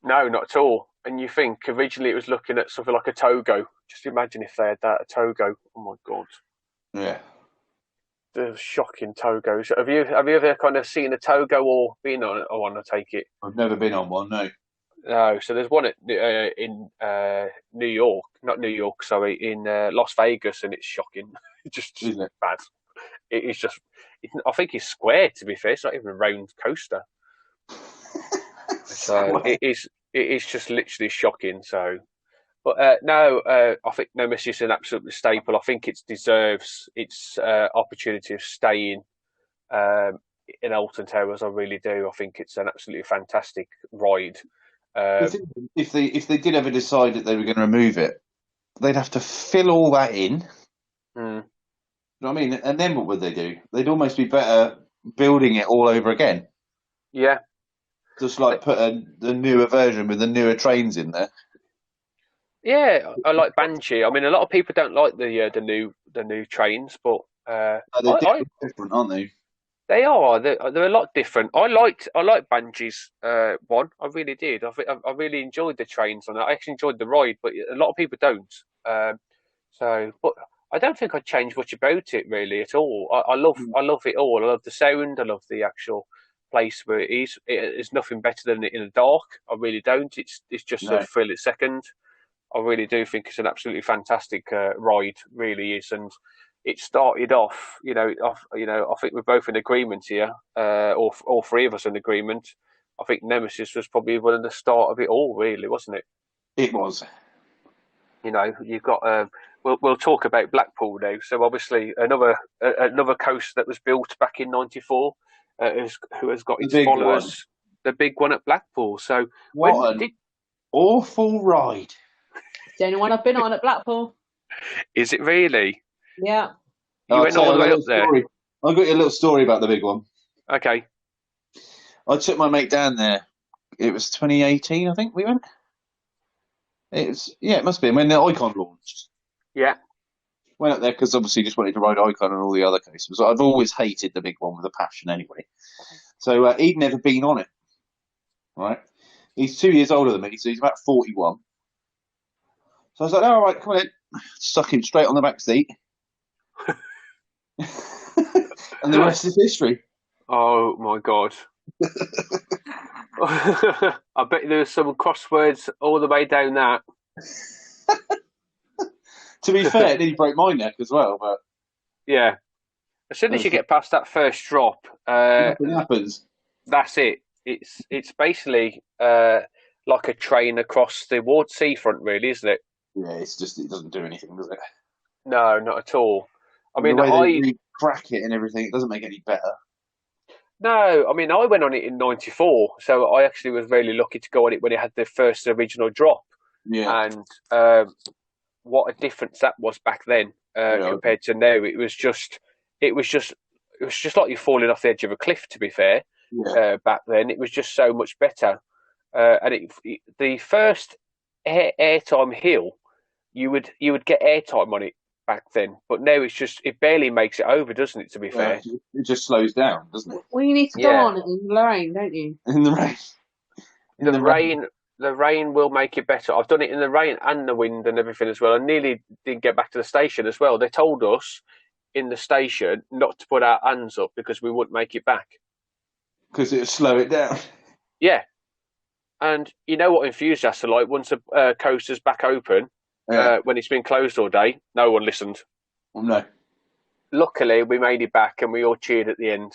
no, not at all. And you think originally it was looking at something like a Togo. Just imagine if they had that a Togo. Oh my god, Yeah. the shocking Togos. Have you ever kind of seen a Togo or been on one? I take it. I've never been on one. No. No, so there's one in New York, not New York, sorry, in Las Vegas, and it's shocking. Just Isn't it? bad. It is just. I think it's square. To be fair, it's not even a round coaster. So Square. it is just literally shocking. So, but no, I think Nemesis is an absolute staple. I think it deserves its opportunity of staying um, in Alton Towers. I really do. I think it's an absolutely fantastic ride. The Um, thing if they did ever decide that they were going to remove it, they'd have to fill all that in. You mm, know what I mean? And then what would they do? They'd almost be better building it all over again. yeah, Just like put the newer version with the newer trains in there. yeah. I like Banshee. I mean, a lot of people don't like the new trains, but They're different, aren't they? they are. They're a lot different. I like Banshee's one. I really did. I really enjoyed the trains on it. I actually enjoyed the ride, but a lot of people don't. But I don't think I'd change much about it really at all. I love it all. I love the sound. I love the actual place where it is. It is nothing better than it in the dark. I really don't. It's just a No, thrill at second. I really do think it's an absolutely fantastic ride, really is, and it started off. I think we're both in agreement here, or all three of us in agreement. I think Nemesis was probably one of the start of it all, really, wasn't it? it was. You've got. We'll talk about Blackpool now. So obviously another coast that was built back in '94, who has got The its big one. followers. The big one at Blackpool. So when What an did awful ride. It's the only one I've been on at Blackpool. is it really? Yeah. You I'll went tell all you, the way up there. I've got you a little story about the big one. Okay. I took my mate down there. It was 2018, I think we went. It must have been when the Icon launched. Yeah. Went up there because obviously just wanted to ride Icon and all the other coasters. I've always hated the big one with a passion anyway. So he'd never been on it. Right? He's 2 years older than me, so he's about 41. So I was like, all right, come on in. Stuck him straight on the back seat. And the rest is history. Oh my god. I bet there was some crosswords all the way down that. To be fair, it nearly broke my neck as well, but Yeah. As soon as you get past that first drop, nothing happens. that's it. It's basically like a train across the Ward seafront, really, isn't it? Yeah, it's just, it doesn't do anything, does it? No, not at all. I And the mean, way they re-crack it and everything, it doesn't make it any better. no, I mean, I went on it in '94, so I actually was really lucky to go on it when it had the first original drop, Yeah. and what a difference that was back then Yeah. compared to now. It was just, it was just like you're falling off the edge of a cliff. To be fair, Yeah. back then it was just so much better. And the first airtime hill, you would get airtime on it back then, but now it barely makes it over, doesn't it? To be Yeah. fair, It just slows down, doesn't it? Well, you need to go yeah, on it in the rain, don't you? In the rain. In the the rain. rain the rain will make it better. I've done it in the rain and the wind and everything as well. I nearly didn't get back to the station as well. They told us in the station not to put our hands up because we wouldn't make it back. Because it'll slow it down. Yeah, and you know what enthusiasts are like. Once a coaster's back open, Yeah. when it's been closed all day, no one listened. Well, no. Luckily, we made it back and we all cheered at the end.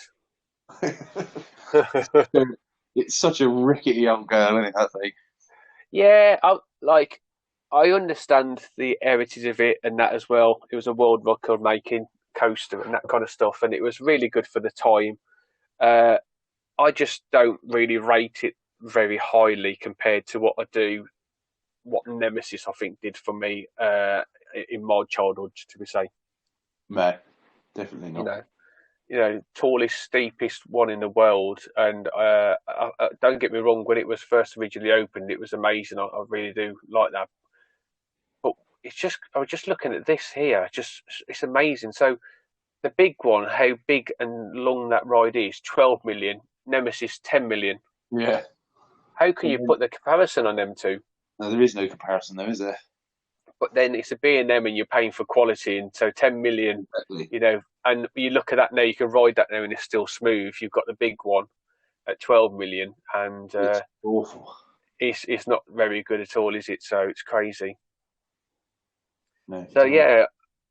It's such a rickety young girl, isn't it, I think? Yeah, I understand the heritage of it and that as well. It was a world record making coaster and that kind of stuff, and it was really good for the time. Uh, I just don't really rate it very highly compared to what Nemesis I think did for me in my childhood. To be say, No, definitely you not. know, tallest, steepest one in the world, and don't get me wrong, when it was first originally opened, it was amazing. I really do like that. But it's just, I was just looking at this here, just it's amazing. So the big one, how big and long that ride is, 12 million. Nemesis, 10 million. Yeah. How can And you then, put the comparison on them two? no, there is no comparison, though, is there? But then it's a B&M and you're paying for quality, and so 10 million, Exactly. and you look at that now, you can ride that now and it's still smooth. You've got the big one at 12 million, and It's awful. it's not very good at all, is it? So it's crazy. No, So it's awful. yeah,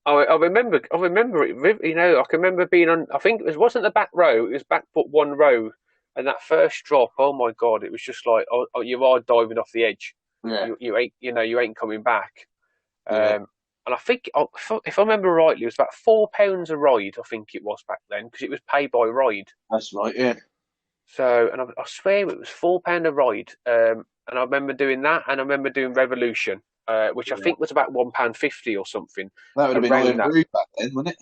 I remember it. I can remember being on. I think it wasn't the back row. It was back but one row, and that first drop. Oh my god! It was just like, you are diving off the edge. Yeah, You ain't coming back. yeah, And I think, if I remember rightly, it was about £4 a ride. I think it was back then because it was pay by ride. that's right. Yeah, So, and I swear it was £4 a ride. And I remember doing that, and I remember doing Revolution, which I yeah. think was about £1.50 or something That would have been around Iron that. Brew back then, wouldn't it?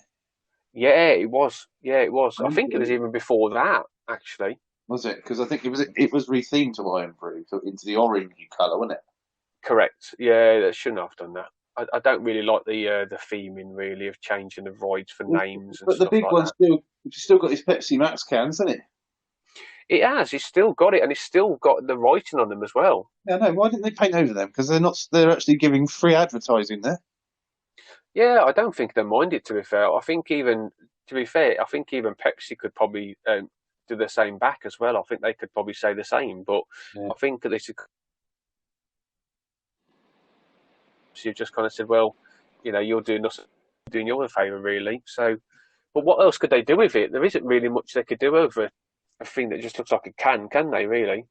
Yeah, it was. Yeah, it was. I Iron think it was Brew, even before that, actually. was it? Because I think it was rethemed to Iron Brew, so into the orangey colour, wasn't it? Correct. Yeah, they shouldn't have done that. I don't really like the theming really of changing the rides for names and But the stuff big like one's that. still got his Pepsi Max cans, hasn't it? It has. It's still got it, and it's still got the writing on them as well. Yeah, no. Why didn't they paint over them? Because they're not. They're actually giving free advertising there. Yeah, I don't think they mind it. To be fair, I think even Pepsi could probably do the same back as well. I think they could probably say the same, but Yeah. I think you've just kind of said, well, you're doing us doing you a favour, really. So, but what else could they do with it? There isn't really much they could do over a thing that just looks like a can they? Really?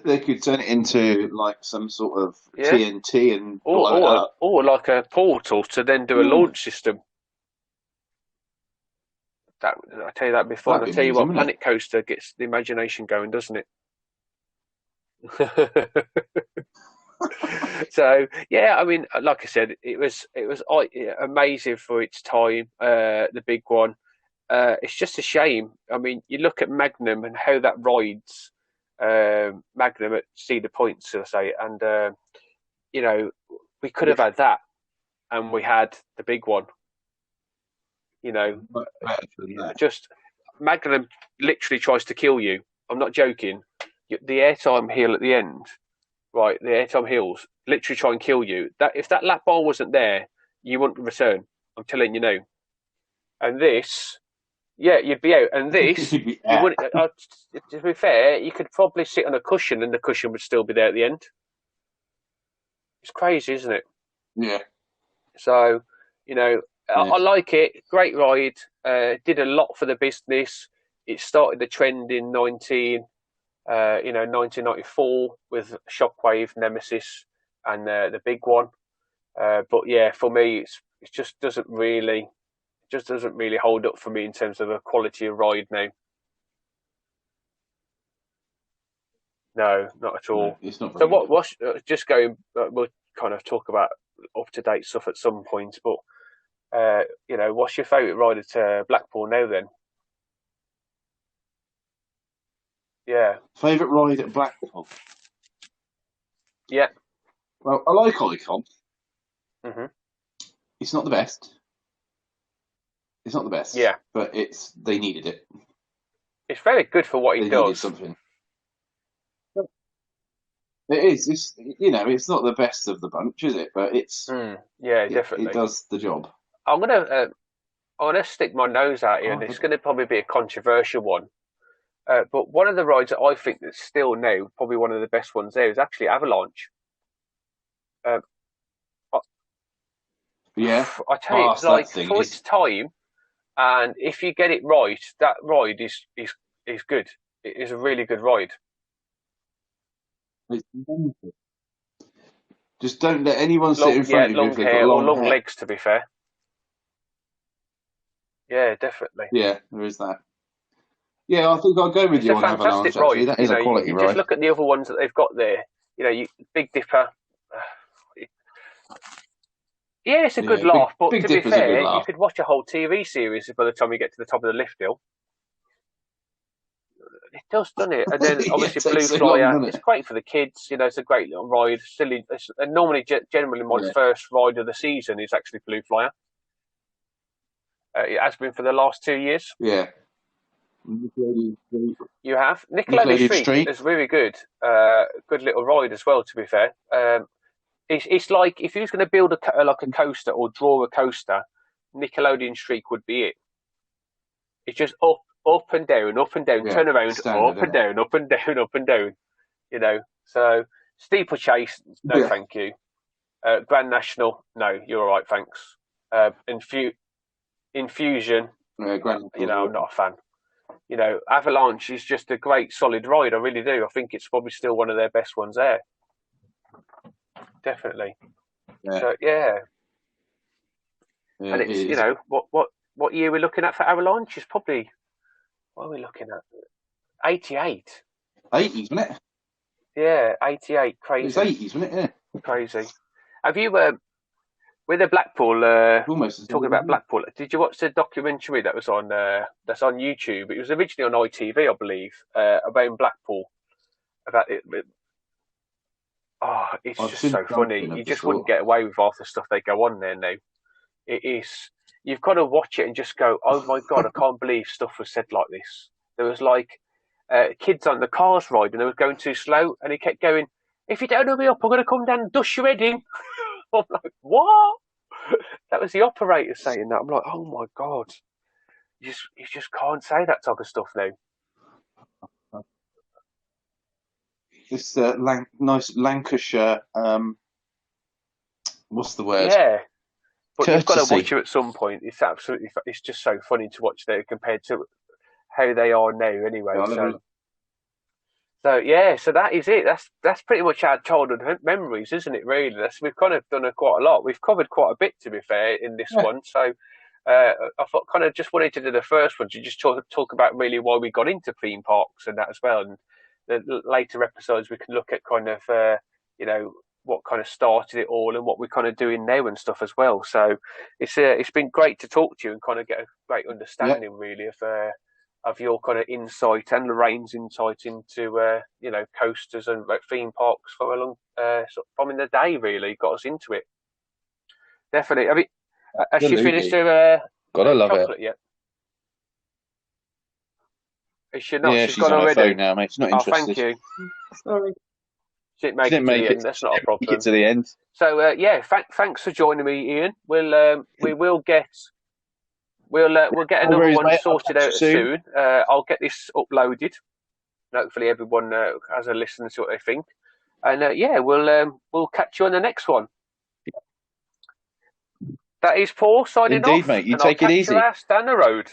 They could turn it into like some sort of Yeah. TNT and Or blow it or up. or like a portal to then do a Yeah, launch system. I tell you that before, and that'd I be tell you amazing, what, wouldn't it? Planet Coaster gets the imagination going, doesn't it? So yeah, I mean, like I said, it was amazing for its time. The big one. It's just a shame. I mean, you look at Magnum and how that rides. Magnum at Cedar Point, so I say, and you know, we could have had that, and we had the big one. You know, Much better than that. just Magnum literally tries to kill you. I'm not joking. The airtime hill at the end, right? The airtime hills literally try and kill you. That if that lap bar wasn't there, you wouldn't return. I'm telling you now. And this, yeah, you'd be out. And this, You'd be you out. wouldn't. To be fair, you could probably sit on a cushion, and the cushion would still be there at the end. It's crazy, isn't it? Yeah, So, you know, yeah. I like it. Great ride. Did a lot for the business. It started the trend in 1994 with Shockwave, Nemesis, and the big one. But yeah, for me, it just doesn't really hold up for me in terms of the quality of ride now. No, not at all. No, it's not So very good. what's just going? We'll kind of talk about up to date stuff at some point, but what's your favourite ride at Blackpool now? Then, yeah, Favourite ride at Blackpool? yeah, Well, I like Icon. hmm It's not the best. It's not the best. yeah. But they needed it. It's very good for what They it needed does. something. It is. It's not the best of the bunch, is it? But Yeah, definitely. it does the job. I'm gonna stick my nose out here, and it's gonna probably be a controversial one. But one of the rides that I think that's still now probably one of the best ones there is actually Avalanche. Uh, Yeah. I tell you, Past that like thing for is. its time, and if you get it right, that ride is good. It is a really good ride. It's wonderful. Just don't let anyone sit in front of you Long if they've got hair or long long hair. legs. To be fair, yeah, definitely. Yeah, there is that. Yeah, I think I'll go with It's you a on fantastic Avalanche. Actually, ride. that is a quality You ride. just look at the other ones that they've got there. Big Dipper. Yeah, it's a good laugh, but Big to be Dipper's a good fair, you laugh. could watch a whole TV series by the time you get to the top of the lift hill. It does, doesn't it? And then Yeah, obviously it Blue takes so long, Flyer. doesn't it? It's great for the kids. It's a great little ride. And normally, generally, my Yeah. first ride of the season is actually Blue Flyer. It has been for the last 2 years. Yeah. You have Nickelodeon Nickelodeon Street Street. is really good. Good little ride as well. To be fair, it's like if you was going to build like a coaster or draw a coaster, Nickelodeon Street would be it. It's just up and down, Yeah, turn around, standard, up and down, up and down, up and down. So steeplechase, no, yeah. thank you. Grand National, no, you're all right, thanks. Infusion, Grand I'm not a fan. Avalanche is just a great solid ride. I really do. I think it's probably still one of their best ones there. Definitely. Yeah. So yeah. Yeah, And it's what year we're looking at for Avalanche is probably, what are we looking at? 88. 80s, wasn't it? Yeah, 88. It Crazy. was 80s, wasn't it? Yeah. Crazy. Have you with the Blackpool Almost talking about Blackpool? Did you watch the documentary that was on that's on YouTube? It was originally on ITV, I believe, about Blackpool. About it. Oh, it's I've just seen so funny. something of You the just sort. wouldn't get away with half the stuff they go on there now. It is. You've got to watch it and just go, oh my god, I can't believe stuff was said like this. There was like kids on the cars ride and they were going too slow, and he kept going, if you don't hurry up, I'm going to come down and dust your head in. I'm like, what? That was the operator saying that. I'm like, oh my god, you just can't say that type of stuff now. This nice Lancashire. What's the word? Yeah, but you've got to Courtesy. watch it at some point. It's just so funny to watch there compared to how they are now. Anyway, so that is it. That's pretty much our childhood memories, isn't it? Really, we've kind of done quite a lot. We've covered quite a bit, to be fair, in this one. So I thought kind of just wanted to do the first one to just talk about really why we got into theme parks and that as well. And the later episodes we can look at kind of what kind of started it all and what we're kind of doing now and stuff as well. So it's been great to talk to you and kind of get a great understanding really of your kind of insight and Lorraine's insight into coasters and theme parks for a long from in the day. Really got us into it. Definitely. Have you, has she finished her gotta love chocolate it yet? Is she not? Yeah, she's she's gone on already. her phone now, mate. She's not interested. Oh, thank you. Sorry. She didn't make it to the end. That's not a problem. Make it to the end. So thanks for joining me, Ian. We'll get another one sorted out soon. I'll get this uploaded. Hopefully, everyone has a listen to what they think. And we'll catch you on the next one. That is Paul signing off. Indeed, mate. You and take I'll it catch easy. your ass down the road.